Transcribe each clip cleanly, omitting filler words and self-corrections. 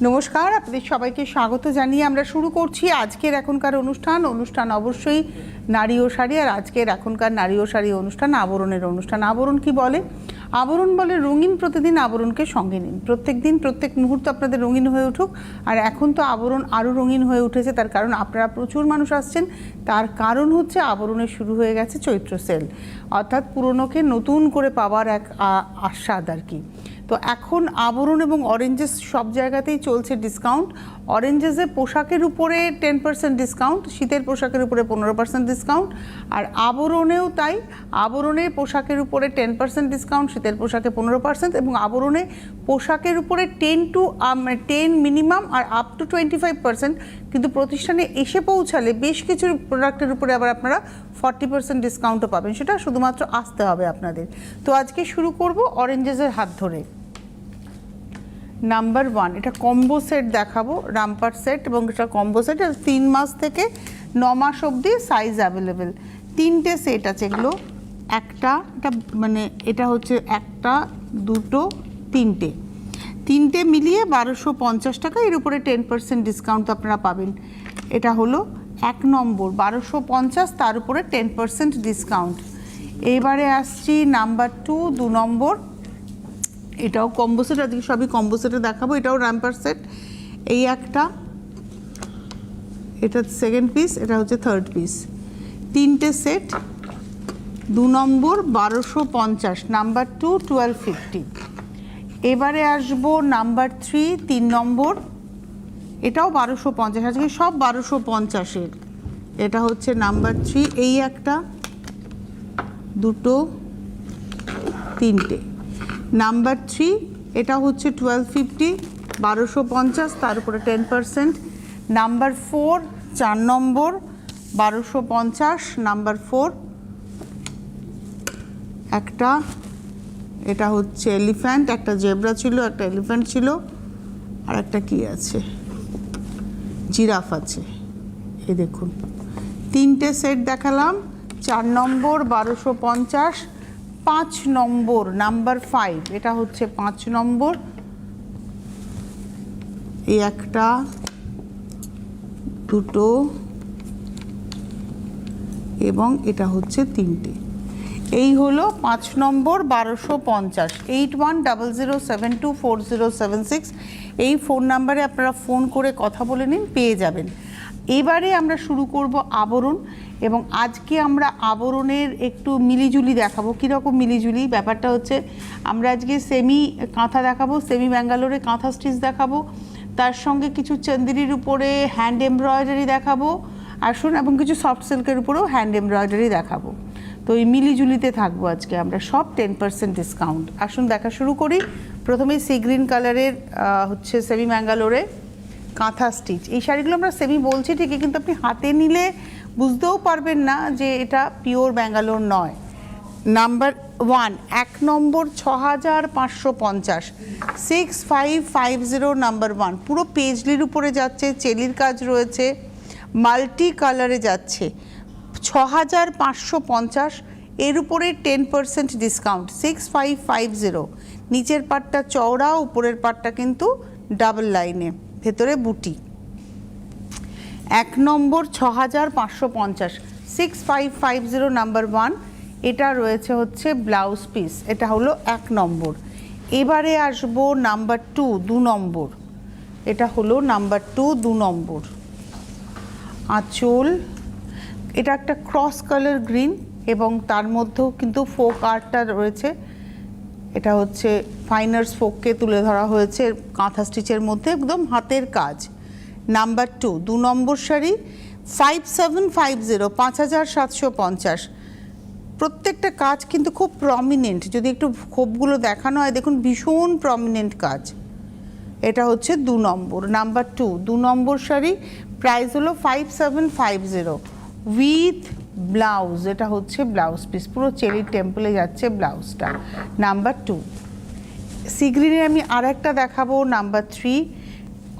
নমস্কার, আপনাদের সবাইকে স্বাগত জানিয়ে আমরা শুরু করছি আজকের এখনকার অনুষ্ঠান অবশ্যই নারী ও শাড়ি। আর আজকের এখনকার নারী ও শাড়ি অনুষ্ঠান আবরণের অনুষ্ঠান। আবরণ কি বলে? আবরণ বলে রঙিন প্রতিদিন আবরণকে সঙ্গে নিন। প্রত্যেক দিন প্রত্যেক মুহূর্ত আপনাদের রঙিন হয়ে উঠুক। আর এখন তো আবরণ আরও রঙিন হয়ে উঠেছে, তার কারণ আপনারা প্রচুর মানুষ আসছেন। তার কারণ হচ্ছে আবরণের শুরু হয়ে গেছে চৈত্র সেল, অর্থাৎ পুরনোকে নতুন করে পাওয়ার এক আস্বাদ আর কি। তো এখন আবরণ এবং অরেঞ্জেস সব জায়গাতেই চলছে ডিসকাউন্ট। অরেঞ্জেসে পোশাকের উপরে 10% ডিসকাউন্ট, শীতের পোশাকের উপরে 15% ডিসকাউন্ট। আর আবরণেও তাই, আবরণে পোশাকের উপরে 10% ডিসকাউন্ট, শীতের পোশাকে 15%, এবং আবরণে পোশাকের উপরে 10 মিনিমাম আর আপ টু 25%। কিন্তু প্রতিষ্ঠানে এসে পৌঁছালে বেশ কিছু প্রোডাক্টের উপরে আবার আপনারা 40% ডিসকাউন্টও পাবেন। সেটা শুধুমাত্র আসতে হবে আপনাদের। তো আজকে শুরু করব অরেঞ্জেসের হাত ধরে। নাম্বার 1, এটা কম্বো সেট দেখাবো, রামপার সেট, এবং এটা কম্বো সেট। 3 মাস থেকে 9 মাস অবধি সাইজ অ্যাভেলেবেল। 3টে সেট আছে এগুলো। এটা মানে এটা হচ্ছে 1টা 2টো 3টে মিলিয়ে 1250 টাকা। এর উপরে 10% ডিসকাউন্ট আপনারা পাবেন। এটা হলো 1 নম্বর 1250, তার উপরে 10% ডিসকাউন্ট। এবারে আসছি নাম্বার 2 নম্বর। এটাও কম্বো সেট, আজকে সবই কম্বো সেটে দেখাবো। এটাও র্যাম্পার সেট। এই একটা, এটা সেকেন্ড পিস, এটা হচ্ছে থার্ড পিস। 3টে সেট, 2 নম্বর 1250, নাম্বার 2 1250। এবারে আসবো নাম্বার 3 নম্বর। এটাও 1250, আজকে সব 1250-এর। এটা হচ্ছে নাম্বার 3। এই একটা, 2টো 3টে। নাম্বার 3, এটা হচ্ছে 1250, 1250, তার উপরে 10%। নাম্বার 4 4 নম্বর 1250, নাম্বার 4 একটা। এটা হচ্ছে এলিফ্যান্ট, একটা জেব্রা ছিল, একটা এলিফ্যান্ট ছিল, আর একটা কি আছে, জিরাফ আছে। এই দেখুন 3টে সেট দেখালাম। 4 নম্বর 1250, 5 নম্বর নাম্বার 5, এটা হচ্ছে 5 নম্বর। এই একটা, 2টো, এবং এটা হচ্ছে 3টে। এই হলো 5 নম্বর 1250। 8100724076 এই ফোন নাম্বারে আপনারা ফোন করে কথা বলে নিন, পেয়ে যাবেন। এবারে আমরা শুরু করব আবরণ, এবং আজকে আমরা আবরণের একটু মিলিজুলি দেখাবো। কীরকম মিলিজুলি? ব্যাপারটা হচ্ছে আমরা আজকে সেমি কাঁথা দেখাবো, সেমি ব্যাঙ্গালোরে কাঁথা স্টিচ দেখাবো, তার সঙ্গে কিছু চন্দেরির উপরে হ্যান্ড এমব্রয়ডারি দেখাবো আসুন, এবং কিছু সফট সিল্কের উপরেও হ্যান্ড এমব্রয়ডারি দেখাবো। তো এই মিলিজুলিতে থাকবো আজকে আমরা সব 10% ডিসকাউন্ট। আসুন দেখা শুরু করি। প্রথমে সি গ্রিন কালারের হচ্ছে সেমি ব্যাঙ্গালোরে কাঁথা স্টিচ। এই শাড়িগুলো আমরা সেমি বলছি ঠিকই, কিন্তু আপনি হাতে নিলে বুঝতেও পারবেন না যে এটা পিওর ব্যাঙ্গালোর নয়। নাম্বার 1 1 নম্বর 6550, 6550 নাম্বার 1। পুরো পেজলির উপরে যাচ্ছে, চেলির কাজ রয়েছে, মাল্টি কালারে যাচ্ছে। 6550, এর উপরে 10% ডিসকাউন্ট। 6550। নিচের পাটটা চওড়া, উপরের পাটটা কিন্তু ডাবল লাইনে, ভেতরে বুটি। 1 নম্বর 6550, 6550 নাম্বার 1। এটা রয়েছে হচ্ছে ব্লাউজ পিস, এটা হলো 1 নম্বর। এবারে আসবো নাম্বার 2 নম্বর। এটা হলো নাম্বার 2 নম্বর। আঁচল, এটা একটা ক্রস কালার গ্রিন, এবং তার মধ্যেও কিন্তু ফোক আর্টটা রয়েছে। এটা হচ্ছে ফাইনার্স ফোককে তুলে ধরা হয়েছে কাঁথা স্টিচের মধ্যে, একদম হাতের কাজ। নাম্বার 2 নম্বর শাড়ি, 5750, 5750। প্রত্যেকটা কাজ কিন্তু খুব প্রমিনেন্ট। যদি একটু খোপগুলো দেখানো হয়, দেখুন ভীষণ প্রমিনেন্ট কাজ। এটা হচ্ছে 2 নম্বর, নাম্বার 2 নম্বর শাড়ি। প্রাইস হলো 5750 উইথ ব্লাউজ। এটা হচ্ছে ব্লাউজ পিস, পুরো চেরি টেম্পলে যাচ্ছে ব্লাউজটা। নাম্বার 2 সি গ্রিনে আমি আর একটা দেখাবো, নাম্বার 3।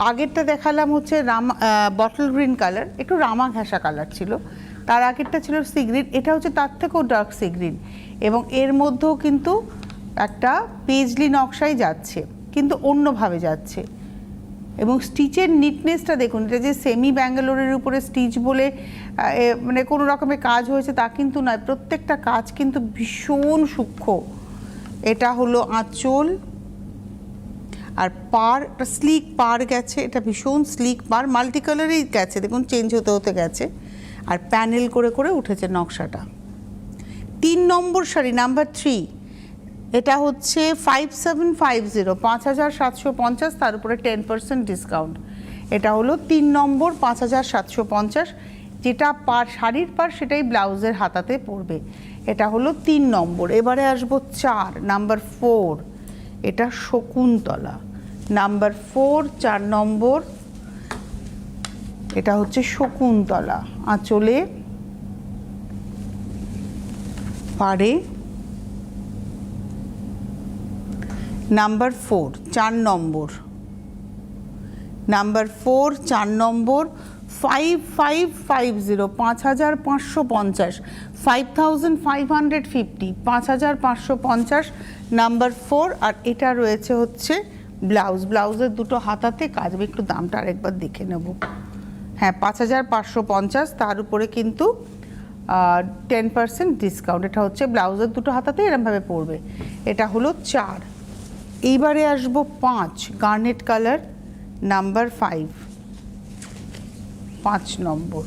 আগেরটা দেখালাম হচ্ছে বটল গ্রিন কালার, একটু রামা ঘাসা কালার ছিল। তার আগেরটা ছিল সি গ্রিন, এটা হচ্ছে তার থেকেও ডার্ক সি গ্রিন, এবং এর মধ্যেও কিন্তু একটা পেজলি নকশাই যাচ্ছে, কিন্তু অন্যভাবে যাচ্ছে। এবং স্টিচের নিটনেসটা দেখুন, এটা যে সেমি ব্যাঙ্গালোরের উপরে স্টিচ বলে মানে কোনো রকমের কাজ হয়েছে তা কিন্তু নয়, প্রত্যেকটা কাজ কিন্তু ভীষণ সূক্ষ্ম। এটা হলো আঁচল, আর পার স্লিক পার গেছে, এটা ভীষণ স্লিক পার, মাল্টি কালারেই গেছে দেখুন, চেঞ্জ হতে হতে গেছে, আর প্যানেল করে করে উঠেছে নকশাটা। 3 নম্বর শাড়ি নাম্বার 3, এটা হচ্ছে 5750, 5750, তার উপরে 10% ডিসকাউন্ট। এটা হলো 3 নম্বর 5750, যেটা পার শাড়ির পার সেটাই ব্লাউজের হাতাতে পড়বে। এটা হলো 3 নম্বর। এবারে আসবো 4 নাম্বার 4, এটা শকুন্তলা নাম্বার 4, 4 নম্বর, এটা হচ্ছে শকুন্তলা, আঁচলে পাড়ে নাম্বার 4, 4 নম্বর, নাম্বার 4, 4 নম্বর, 5550, 5550, 5550, 5550 নাম্বার 4। আর এটা রয়েছে হচ্ছে ব্লাউজ, ব্লাউজের দুটো হাতাতে কাজ। একটু দামটা আরেকবার দেখে নেব। হ্যাঁ, 5550, তার উপরে কিন্তু 10% ডিসকাউন্ট। এটা হচ্ছে ব্লাউজের দুটো হাতাতে এরমভাবে পড়বে। এটা হলো 4। এইবারে আসবো 5, গার্নেট কালার নাম্বার 5, 5 নম্বর।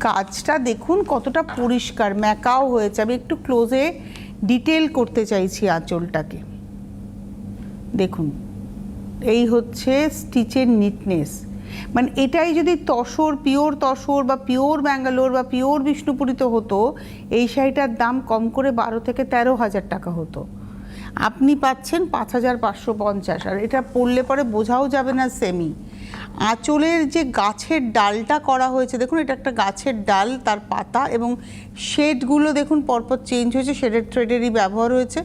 কাজটা দেখুন কতটা পরিষ্কার, ম্যাকাও হয়েছে। আমি একটু ক্লোজে ডিটেল করতে চাইছি আঁচলটাকে। দেখুন, এই হচ্ছে স্টিচের নিটনেস, মানে এটাই যদি তসর, পিওর তসর বা পিওর ব্যাঙ্গালোর বা পিওর বিষ্ণুপুরিতে হতো, এই শাড়িটার দাম কম করে 12 থেকে 13,000 টাকা হতো। আপনি পাচ্ছেন 5550, আর এটা পরলে পরে বোঝাও যাবে না সেমি। আঁচলের যে গাছের ডালটা করা হয়েছে দেখুন, এটা একটা গাছের ডাল, তার পাতা এবং শেডগুলো দেখুন পরপর চেঞ্জ হয়েছে, শেডের থ্রেডেরই ব্যবহার হয়েছে।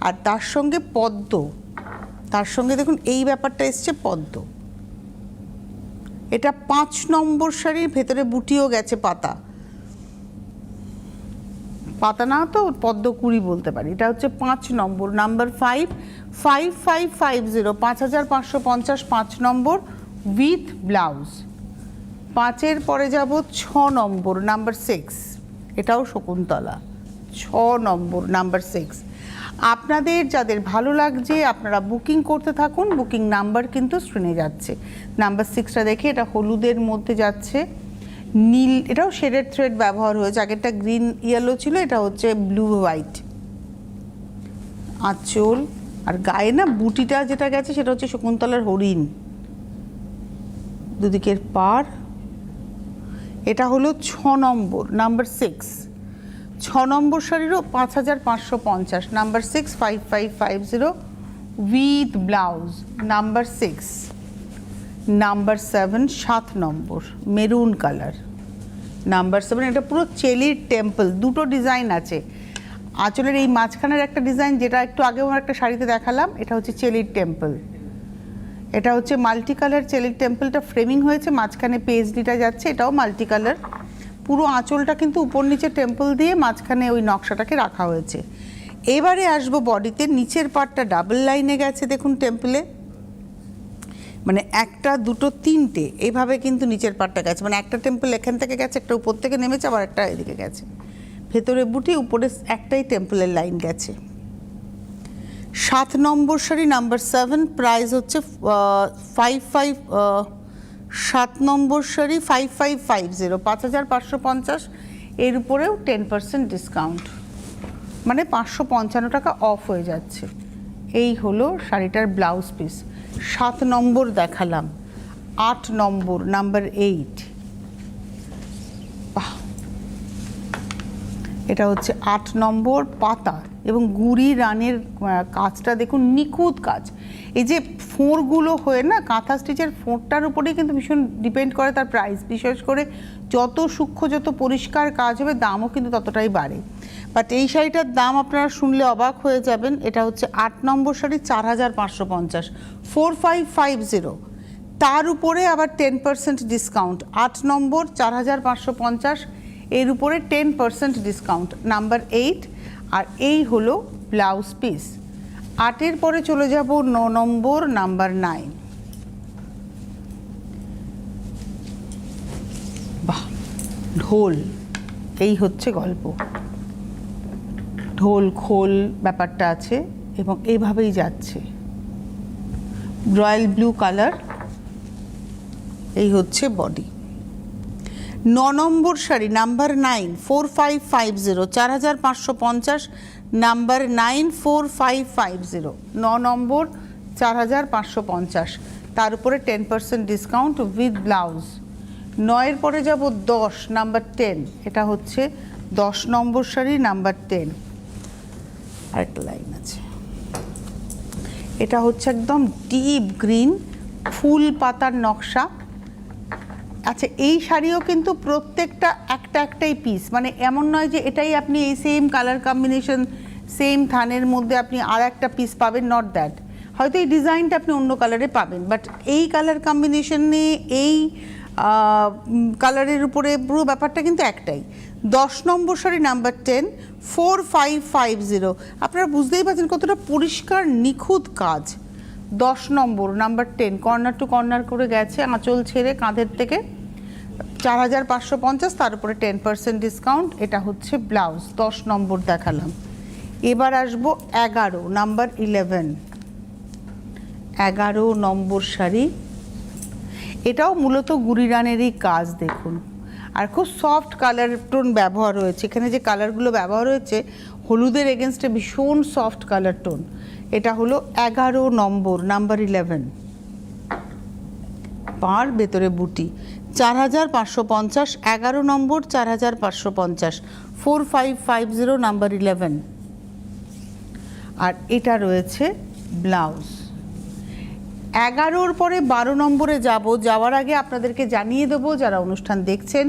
আর তার সঙ্গে পদ্ম, তার সঙ্গে দেখুন এই ব্যাপারটা এসছে পদ্ম। এটা 5 নম্বর শাড়ির, ভেতরে বুটিও গেছে, পাতা পাতা না তো পদ্ম কুড়ি বলতে পারি। এটা হচ্ছে 5 নম্বর নাম্বার 5, 5550, 5550, 5 নম্বর উইথ ব্লাউজ। 5-এর পরে যাব 6 নম্বর নাম্বার 6, এটাও শকুন্তলা, 6 নম্বর নাম্বার 6। আপনাদের যাদের ভালো লাগছে আপনারা বুকিং করতে থাকুন, বুকিং নাম্বার কিন্তু স্ক্রিনে যাচ্ছে। নাম্বার 6টা দেখে, এটা হলুদের মধ্যে যাচ্ছে, নীল, এটাও শেডেড থ্রেড ব্যবহার হয়েছে, আগেরটা গ্রিন ইয়েলো ছিল, এটা হচ্ছে ব্লু হোয়াইট। আঁচল আর গায়ে না বুটিটা যেটা গেছে সেটা হচ্ছে শকুন্তলার হরিণ, দুদিকের পার। এটা হলো 6 নম্বর নাম্বার 6, 6 নম্বর শাড়িরও 5550, number 6, 5550 with blouse. Number 6, number 7, 7 নম্বর মেরুন কালার, নাম্বার 7। এটা পুরো চেলির টেম্পল, দুটো ডিজাইন আছে। আঁচলের এই মাঝখানের একটা ডিজাইন, যেটা একটু আগেও আমার একটা শাড়িতে দেখালাম, এটা হচ্ছে চেলির টেম্পল। এটা হচ্ছে মাল্টি কালার চেলির টেম্পলটা ফ্রেমিং হয়েছে, মাঝখানে পেজলিটা যাচ্ছে, এটাও মাল্টি কালার। পুরো আঁচলটা কিন্তু উপর নিচে টেম্পল দিয়ে মাঝখানে ওই নকশাটাকে রাখা হয়েছে। এবারে আসবো বডিতে, নিচের পার্টটা ডাবল লাইনে গেছে দেখুন টেম্পলে, মানে একটা দুটো তিনটে এইভাবে কিন্তু নিচের পার্টটা গেছে, মানে একটা টেম্পল এখান থেকে গেছে, একটা উপর থেকে নেমেছে, আবার একটা এদিকে গেছে। ভেতরে বুটি, উপরে একটাই টেম্পলের লাইন গেছে। 7 নম্বর শাড়ি নাম্বার 7, প্রাইস হচ্ছে 7 নম্বর শাড়ি 5550, 5550, এর উপরেও 10% ডিসকাউন্ট, মানে 555 টাকা অফ হয়ে যাচ্ছে। এই হলো শাড়িটার ব্লাউজ পিস। 7 নম্বর দেখালাম। 8 নম্বর নাম্বার 8, এটা হচ্ছে 8 নম্বর পাতা এবং গুড়ি রানের কাজটা দেখুন, নিখুঁত কাজ। এই যে ফোঁড়গুলো হয়ে না, কাঁথা স্টিচের ফোঁড়টার উপরেই কিন্তু ভীষণ ডিপেন্ড করে তার প্রাইস। বিশেষ করে যত সূক্ষ্ম, যত পরিষ্কার কাজ হবে দামও কিন্তু ততটাই বাড়ে। বাট এই শাড়িটার দাম আপনারা শুনলে অবাক হয়ে যাবেন। এটা হচ্ছে 8 নম্বর শাড়ি, 4550, 4550, তার উপরে আবার 10% ডিসকাউন্ট। 8 নম্বর 4550, এর উপরে 10% ডিসকাউন্ট, নাম্বার 8। আর এই হলো ব্লাউজ পিস। 8-এর পরে চলে যাব 9 নম্বর নাম্বার 9, ঢোল, এই হচ্ছে গল্প, ঢোল খোল ব্যাপারটা আছে এবং এইভাবেই যাচ্ছে। রয়্যাল ব্লু কালার, এই হচ্ছে বডি। 9 নম্বর শাড়ি নাম্বার 9 4550, 4550, নাম্বার 9 4550, 9 নম্বর 4550, তার উপরে 10% ডিসকাউন্ট উইথ ব্লাউজ। 9-এর পরে যাব 10 নাম্বার 10, এটা হচ্ছে 10 নম্বর শাড়ি নাম্বার 10। আরেকটা লাইন আছে, এটা হচ্ছে একদম ডিপ গ্রিন ফুল পাতার নকশা। আচ্ছা, এই শাড়িও কিন্তু প্রত্যেকটা একটাই পিস, মানে এমন নয় যে এটাই আপনি এই সেম কালার কম্বিনেশন সেম থানের মধ্যে আপনি আর একটা পিস পাবেন, নট দ্যাট। হয়তো এই ডিজাইনটা আপনি অন্য কালারে পাবেন, বাট এই কালার কম্বিনেশনে এই কালারের উপরে পুরো ব্যাপারটা কিন্তু একটাই। 10 নম্বর শাড়ি নাম্বার 10 4550, আপনারা বুঝতেই পারছেন কতটা পরিষ্কার নিখুঁত কাজ। 10 নম্বর নাম্বার 10 কর্নার টু কর্নার করে গেছে, আঁচল ছেড়ে কাঁধের থেকে, 4550, তার উপরে 10% ডিসকাউন্ট। এটা হচ্ছে ব্লাউজ। 10 নম্বর দেখালাম, এবার আসবো 11 নাম্বার 11 নম্বর শাড়ি। এটাও মূলত গুড়িরানেরই কাজ দেখুন, আর খুব সফট কালার টোন ব্যবহার হয়েছে। এখানে যে কালারগুলো ব্যবহার হয়েছে হলুদের এগেনস্টে ভীষণ সফট কালার টোন। এটা হলো 11 নম্বর নাম্বার 11, পার ভেতরে বুটি, 4550, 11 নম্বর 4550, 4550 নাম্বার 11। আর এটা রয়েছে ব্লাউজ। 11-র পরে 12 নম্বরে যাওয়ার আগে আপনাদেরকে জানিয়ে দেবো, যারা অনুষ্ঠান দেখছেন,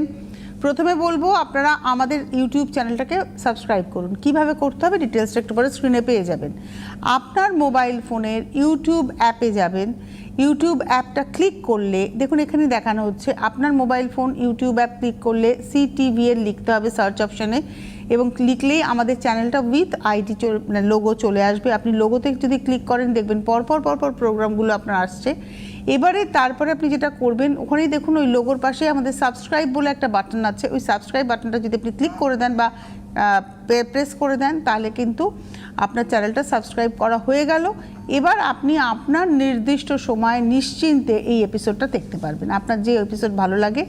প্রথমে বলবো আপনারা আমাদের ইউটিউব চ্যানেলটাকে সাবস্ক্রাইব করুন। কিভাবে করতে হবে ডিটেলসটা একটু পরে স্ক্রিনে পেয়ে যাবেন। আপনার মোবাইল ফোনের ইউটিউব অ্যাপে যাবেন, ইউটিউব অ্যাপটা ক্লিক করলে দেখুন এখানে দেখানো হচ্ছে, আপনার mobile phone YouTube app click করলে CTVL লিখতে হবে সার্চ অপশানে, এবং লিখলেই আমাদের চ্যানেলটা উইথ আইডি লোগো চলে আসবে। আপনি লোগোতে যদি ক্লিক করেন দেখবেন পরপর প্রোগ্রামগুলো আপনার আসছে। এবারে তারপরে আপনি যেটা করবেন, ওখানেই দেখুন ওই লোগোর পাশে আমাদের সাবস্ক্রাইব বলে একটা বাটন আছে, ওই সাবস্ক্রাইব বাটনটা যদি আপনি ক্লিক করে দেন বা প্রেস করে দেন, তাহলে কিন্তু আপনার চ্যানেলটা সাবস্ক্রাইব করা হয়ে গেল। এবার আপনি আপনার নির্দিষ্ট সময়ে নিশ্চিন্তে এই এপিসোডটা দেখতে পারবেন। আপনার যে এপিসোড ভালো লাগে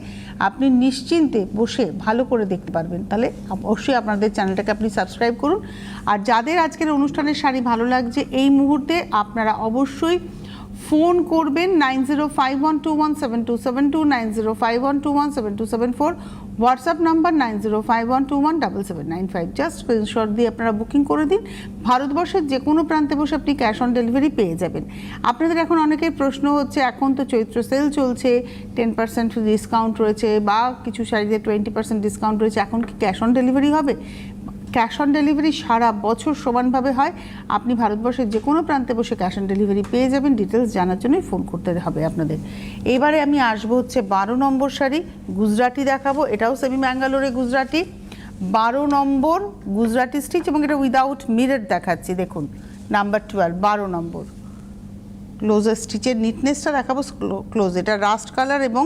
আপনি নিশ্চিন্তে বসে ভালো করে দেখতে পারবেন। তাহলে অবশ্যই আপনাদের চ্যানেলটাকে আপনি সাবস্ক্রাইব করুন। আর যাদের আজকের অনুষ্ঠানের শাড়ি ভালো লাগছে এই মুহূর্তে, আপনারা অবশ্যই ফোন করবেন 9051217272, 9051217274, হোয়াটসঅ্যাপ নাম্বার 9051217795। জাস্ট স্ক্রিনশট দিয়ে আপনারা বুকিং করে দিন। ভারতবর্ষের যে কোনো প্রান্তে বসে আপনি ক্যাশ অন ডেলিভারি পেয়ে যাবেন। আপনাদের এখন অনেকের প্রশ্ন হচ্ছে, এখন তো চৈত্র সেল চলছে, 10% ডিসকাউন্ট রয়েছে বা কিছু শাড়িতে 20% ডিসকাউন্ট রয়েছে, এখন কি ক্যাশ অন ডেলিভারি হবে? ক্যাশ অন ডেলিভারি সারা বছর সমানভাবে হয়। আপনি ভারতবর্ষের যে কোনো প্রান্তে বসে ক্যাশ অন ডেলিভারি পেয়ে যাবেন। ডিটেলস জানার জন্যই ফোন করতে হবে আপনাদের। এবারে আমি আসবো হচ্ছে 12 নম্বর শাড়ি, গুজরাটি দেখাবো। এটাও সেমি ম্যাঙ্গালোরে গুজরাটি, 12 নম্বর গুজরাটি স্টিচ, এবং এটা উইদাউট মিরর দেখাচ্ছি। দেখুন নাম্বার 12, 12 নম্বর। ক্লোজের স্টিচের নিটনেসটা দেখাবো ক্লোজ। এটা রাস্ট কালার এবং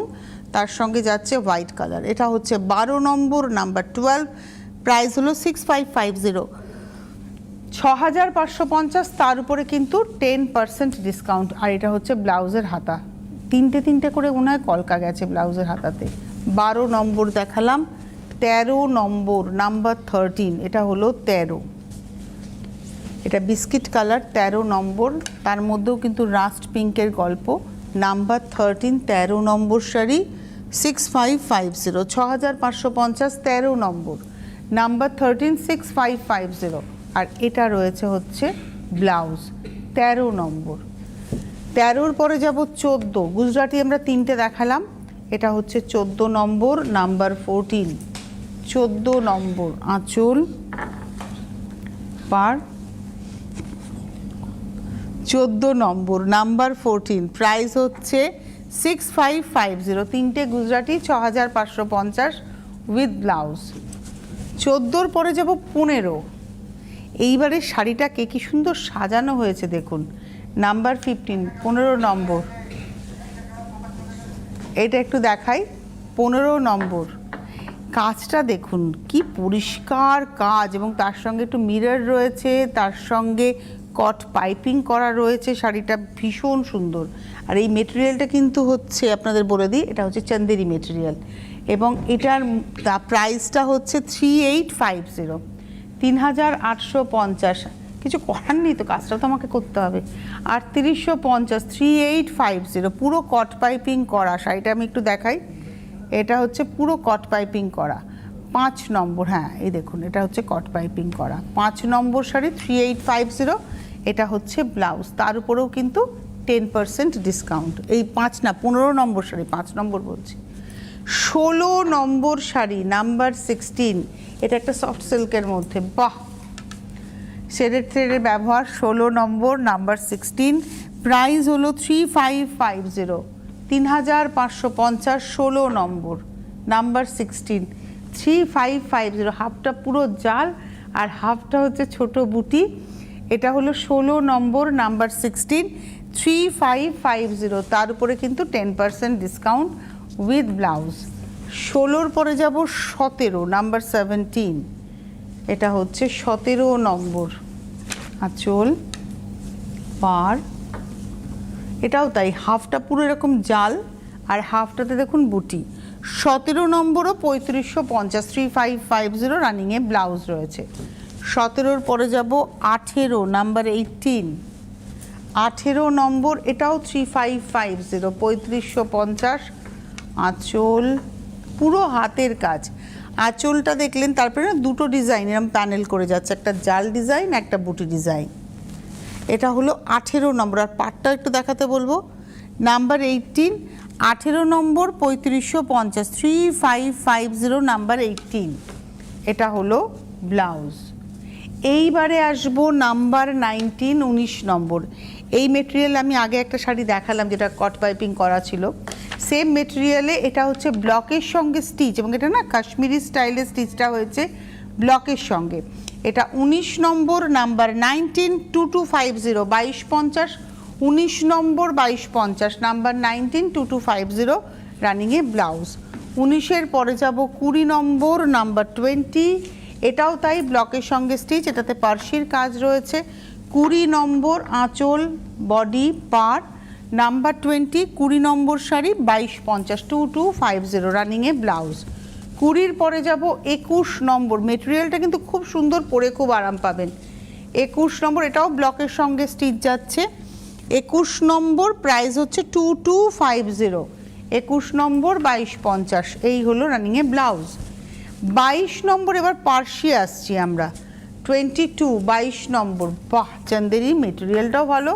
তার সঙ্গে যাচ্ছে হোয়াইট কালার। এটা হচ্ছে 12 নম্বর নাম্বার 12, প্রাইস হলো 6550, 6550, তার উপরে কিন্তু 10% ডিসকাউন্ট। আর এটা হচ্ছে ব্লাউজের হাতা, তিনটে করে মনে হয় কলকা গেছে ব্লাউজের হাতাতে। 12 নম্বর দেখালাম। 13 নম্বর নাম্বার 13, এটা হলো 13, এটা বিস্কিট কালার। 13 নম্বর, তার মধ্যেও কিন্তু রাস্ট পিঙ্কের গল্প। নাম্বার 13, 13 নম্বর শাড়ি, 6550, 6550, 13 নম্বর নাম্বার 13, 6550। আর এটা রয়েছে হচ্ছে ব্লাউজ। 13 নম্বর। 13-র পরে যাব 14, গুজরাটি আমরা 3টে দেখালাম, এটা হচ্ছে 14 নম্বর নাম্বার 14, 14 নম্বর আঁচল পার, 14 নম্বর নাম্বার 14, প্রাইস হচ্ছে 6550, 3টে গুজরাটি 6550 উইথ ব্লাউজ। 14-র পরে যাব 15। এইবারে শাড়িটাকে কি সুন্দর সাজানো হয়েছে দেখুন, নাম্বার 15, 15 নম্বর। এটা একটু দেখাই, 15 নম্বর। কাজটা দেখুন কি পরিষ্কার কাজ, এবং তার সঙ্গে একটু মিরর রয়েছে, তার সঙ্গে কট পাইপিং করা রয়েছে। শাড়িটা ভীষণ সুন্দর। আর এই মেটেরিয়ালটা কিন্তু হচ্ছে, আপনাদের বলে দিই, এটা হচ্ছে চন্দেরি মেটেরিয়াল, এবং এটার প্রাইসটা হচ্ছে 3850, 3850। কিছু করার নেই তো, কাজটা তো আমাকে করতে হবে। 3850, 3850, পুরো কট পাইপিং করা শাড়িটা। আমি একটু দেখাই, এটা হচ্ছে পুরো কট পাইপিং করা 5 নম্বর। হ্যাঁ, এই দেখুন, এটা হচ্ছে কট পাইপিং করা 5 নম্বর শাড়ি, 3850। এটা হচ্ছে ব্লাউজ, তার উপরেও কিন্তু 10% ডিসকাউন্ট। এই 5 না, 15 নম্বর শাড়ি, 5 নম্বর বলছি। 16 নম্বর শাড়ি, নাম্বার 16। এটা একটা সফট সিল্কের মধ্যে, বাহ, শেডেড থ্রেডের ব্যবহার। 16 নম্বর, নাম্বার 16। প্রাইস হলো 3550, 3550। 16 নম্বর, নাম্বার 16, 3550। হাফটা পুরো জাল আর হাফটা হচ্ছে ছোট বুটি। এটা হলো 16 নম্বর, নাম্বার 16, 3550। তার উপরে কিন্তু 10% ডিসকাউন্ট উইথ ব্লাউজ। 16-র পরে যাব 17, নাম্বার 17। এটা হচ্ছে 17 নম্বর, আঁচল পার। এটাও তাই, হাফটা পুরো এরকম জাল আর হাফটাতে দেখুন বুটি। 17 নম্বরও 3550, 3550 রানিংয়ে ব্লাউজ রয়েছে। 17-র পরে যাব 18, নাম্বার 18। 18 নম্বর, এটাও 3550, 3550। আঁচল পুরো হাতের কাজ। আঁচলটা দেখলেন, তারপরে না দুটো ডিজাইন এরকম প্যানেল করে যাচ্ছে, একটা জাল ডিজাইন, একটা বুটি ডিজাইন। এটা হলো 18 নম্বর। আর পাটটা একটু দেখাতে বলবো, নাম্বার 18। 18 নম্বর 3550, 3550, নাম্বার 18। এটা হলো ব্লাউজ। এইবারে আসবো নাম্বার 19, 19 নম্বর। এই মেটেরিয়াল আমি আগে একটা শাড়ি দেখালাম যেটা কট পাইপিং করা ছিল, সেম মেটেরিয়ালে। এটা হচ্ছে ব্লকের সঙ্গে স্টিচ, এবং এটা না কাশ্মীরি স্টাইলে স্টিচটা হয়েছে ব্লকের সঙ্গে। এটা 19 নম্বর, নাম্বার 19, 2250, 2250। 19 নম্বর 2250, নাম্বার 19, 2250 রানিংয়ে ব্লাউজ। 19-এর পরে যাব 20 নম্বর, নাম্বার 20। এটাও তাই, ব্লকের সঙ্গে স্টিচ, এটাতে পার্সির কাজ রয়েছে। 20 নম্বর, আঁচল বডি পার, নাম্বার 20। 20 নম্বর শাড়ি 2250, 2250 রানিংয়ে ব্লাউজ। 20-র পরে যাব 21 নম্বর। মেটেরিয়ালটা কিন্তু খুব সুন্দর, পরে খুব আরাম পাবেন। 21 নম্বর, এটাও ব্লকের সঙ্গে স্টিচ যাচ্ছে। 21 নম্বর, প্রাইস হচ্ছে 2250। 21 নম্বর 2250, এই হলো রানিংয়ে ব্লাউজ। 22 নম্বর, এবার পার্সি আসছি আমরা। 22, 22 নম্বর, বাহ, চন্দেরি মেটেরিয়ালটাও ভালো,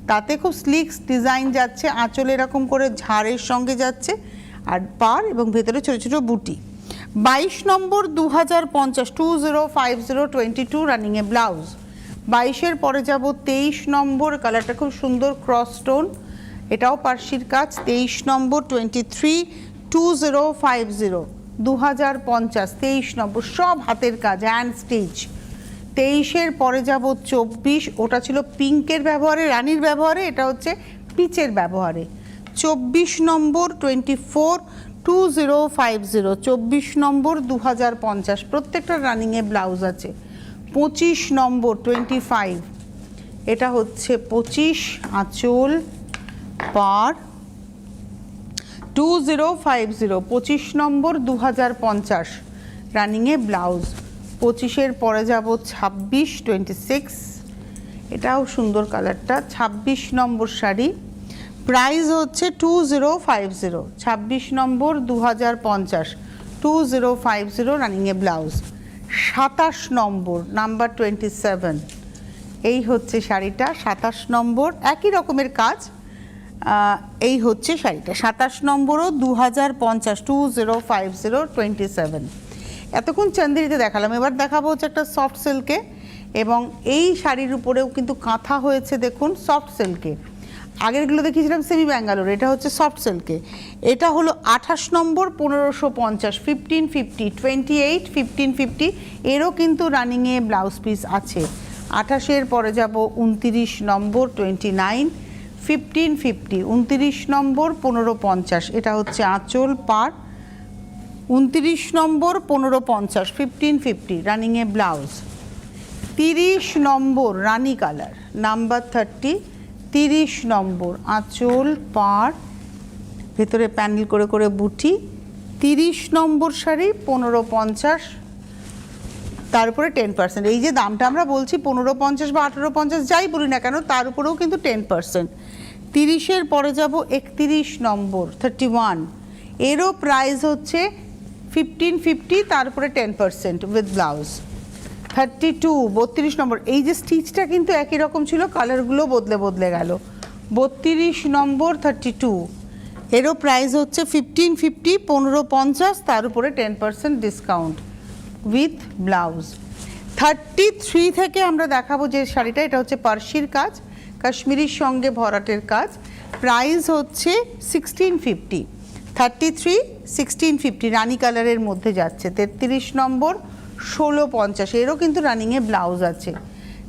তাতে খুব স্লিক্স ডিজাইন যাচ্ছে। আঁচল এরকম করে ঝাড়ের সঙ্গে যাচ্ছে, আর পার এবং ভেতরে ছোটো ছোটো বুটি। 22 নম্বর 2050, 2050, 22 রানিংয়ে ব্লাউজ। 22-এর পরে যাব 23 নম্বর। কালারটা খুব সুন্দর, ক্রস স্টোন, এটাও পার্সির কাজ। 23 নম্বর 23, 2050, 2050, 23 নম্বর, সব হাতের কাজ, হ্যান্ড স্টিচ। 23-এর পরে যাব 24, ওটা ছিল পিঙ্কের ব্যবহারে, রানীর ব্যবহারে, এটা হচ্ছে পিচের ব্যবহারে। 24 নম্বর 24, 2050, 24 নম্বর 2050, প্রত্যেকটা রানিংয়ে ব্লাউজ আছে। 25 নম্বর 25, এটা হচ্ছে 25, আঁচল পার 2050, 25 নম্বর 2050 রানিংয়ে ব্লাউজ। 25-এর পরে যাব 26, 26, এটাও সুন্দর কালারটা। 26 নম্বর শাড়ি, প্রাইস হচ্ছে 2050, 26 নম্বর 2050, 2050 রানিংয়ে ব্লাউজ। 27 নম্বর, নাম্বার 27, এই হচ্ছে শাড়িটা। 27 নম্বর, একই রকমের কাজ, এই হচ্ছে শাড়িটা। 27 নম্বরও 2050, 2050, 27। এতক্ষণ চন্দেরিতে দেখালাম, এবার দেখাবো হচ্ছে একটা সফট সিল্কে, এবং এই শাড়ির উপরেও কিন্তু কাঁথা হয়েছে, দেখুন সফট সিল্কে। আগেরগুলো দেখিয়েছিলাম সেমি ব্যাঙ্গালোর, এটা হচ্ছে সফট সিল্কে। এটা হলো 28 নম্বর 1550, 1550, 28, 1550, এরও কিন্তু রানিংয়ে ব্লাউজ পিস আছে। 28-এর পরে যাব 29 নম্বর 29, 1550, 29 নম্বর 1550, এটা হচ্ছে আঁচল পার 29 নম্বর 1550 1550 রানিংয়ে ব্লাউজ। 30 নম্বর রানি কালার নাম্বার 30 30 নম্বর আঁচল পাড় ভেতরে প্যানেল করে করে বুটি। 30 নম্বর শাড়ি 1550, তার উপরে 10%। এই যে দামটা আমরা বলছি 1550 বা 1850 যাই বলি না কেন, তার উপরেও কিন্তু 10%। 30-এর পরে যাব 31 নম্বর 31, এরও প্রাইস হচ্ছে 1550, তার উপরে 10% উইথ ব্লাউজ। 32 32 নম্বর, এই যে স্টিচটা কিন্তু একই রকম ছিল, কালারগুলো বদলে বদলে গেল। 32 নম্বর 32, এরও প্রাইস হচ্ছে 1550 1550, তার উপরে 10% ডিসকাউন্ট উইথ ব্লাউজ। 33 থেকে আমরা দেখাবো যে শাড়িটা, এটা হচ্ছে পার্সির কাজ, কাশ্মীরির সঙ্গে ভরাটের কাজ, প্রাইস হচ্ছে 1650। 33 1650 রানি কালারের মধ্যে যাচ্ছে। 33 নম্বর 1650, এরও কিন্তু রানিংয়ে ব্লাউজ আছে।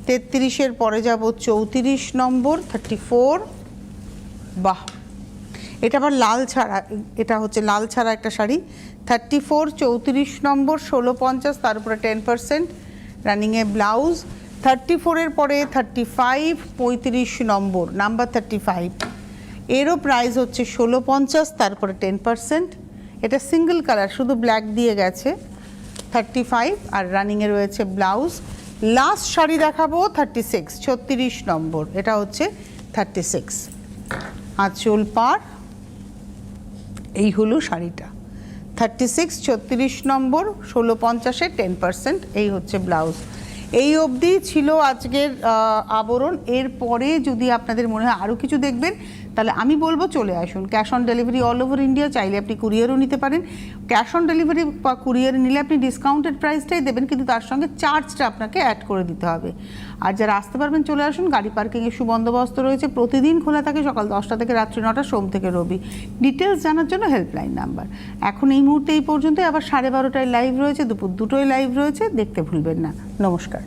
33-এর পরে যাব 34 নম্বর 34, বাহ এটা আবার লাল ছাড়া, এটা হচ্ছে লাল ছাড়া একটা শাড়ি। 34 34 নম্বর 1650, তার উপরে 10% রানিংয়ে ব্লাউজ। 34-এর পরে 35 35 নম্বর নাম্বার 35, এরও প্রাইস হচ্ছে 1650, তারপরে 10%। এটা সিঙ্গেল কালার, শুধু ব্ল্যাক দিয়ে গেছে। 35 আর রানিংয়ে রয়েছে ব্লাউজ। লাস্ট শাড়ি দেখাবো 36 36 নম্বর, এটা হচ্ছে 36 আঁচল পাড়, এই হলো শাড়িটা। 36 36 নম্বর 1650-এ 10%, এই হচ্ছে ব্লাউজ। এই অবধি ছিল আজকের আবরণ। এরপরে যদি আপনাদের মনে হয় আরও কিছু দেখবেন, তাহলে আমি বলবো চলে আসুন। Cash on delivery all over India, চাইলে আপনি কুরিয়ারও নিতে পারেন। ক্যাশ অন ডেলিভারি বা কুরিয়ারে নিলে আপনি ডিসকাউন্টেড প্রাইসটাই দেবেন, কিন্তু তার সঙ্গে চার্জটা আপনাকে অ্যাড করে দিতে হবে। আর যারা আসতে পারবেন চলে আসুন, গাড়ি পার্কিংয়ের সুবন্দোবস্ত রয়েছে, প্রতিদিন খোলা থাকে সকাল 10টা থেকে রাত্রি 9টা, সোম থেকে রবি। ডিটেলস জানার জন্য হেল্পলাইন নাম্বার। এখন এই মুহূর্তে এই পর্যন্ত, আবার 12:30টায় লাইভ রয়েছে, দুপুর 2টোয় লাইভ রয়েছে, দেখতে ভুলবেন না। নমস্কার।